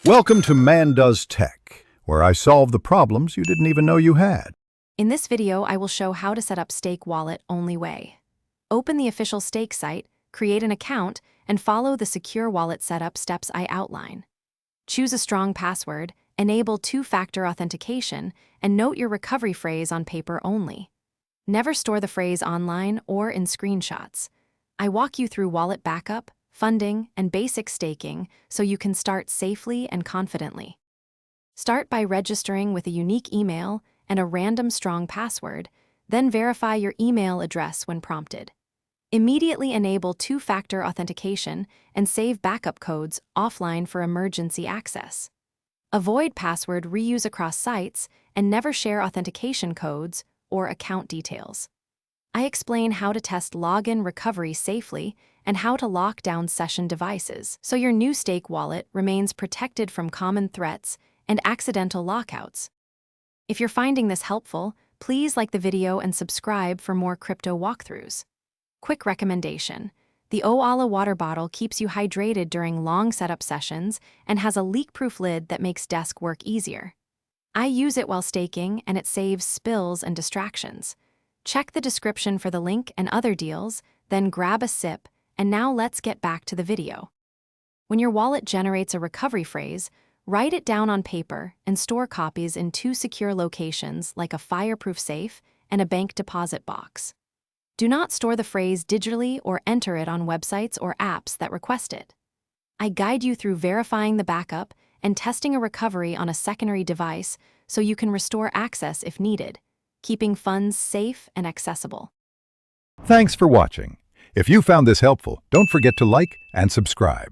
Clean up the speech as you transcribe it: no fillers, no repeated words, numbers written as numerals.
Welcome to Man Does Tech, where I solve the problems you didn't even know you had. In this video, I will show how to set up Stake Wallet only way. Open the official Stake site, create an account, and follow the secure wallet setup steps I outline. Choose a strong password, enable two-factor authentication, and note your recovery phrase on paper only. Never store the phrase online or in screenshots. I walk you through wallet backup, funding, and basic staking so you can start safely and confidently. Start by registering with a unique email and a random strong password, then verify your email address when prompted. Immediately enable two-factor authentication and save backup codes offline for emergency access. Avoid password reuse across sites and never share authentication codes or account details. I explain how to test login recovery safely and how to lock down session devices so your new Stake wallet remains protected from common threats and accidental lockouts. If you're finding this helpful, please like the video and subscribe for more crypto walkthroughs. Quick recommendation: the Oala water bottle keeps you hydrated during long setup sessions and has a leak-proof lid that makes desk work easier. I use it while staking and it saves spills and distractions. Check the description for the link and other deals, then grab a sip, and now let's get back to the video. When your wallet generates a recovery phrase, write it down on paper and store copies in two secure locations like a fireproof safe and a bank deposit box. Do not store the phrase digitally or enter it on websites or apps that request it. I guide you through verifying the backup and testing a recovery on a secondary device so you can restore access if needed, keeping funds safe and accessible. Thanks for watching. If you found this helpful, don't forget to like and subscribe.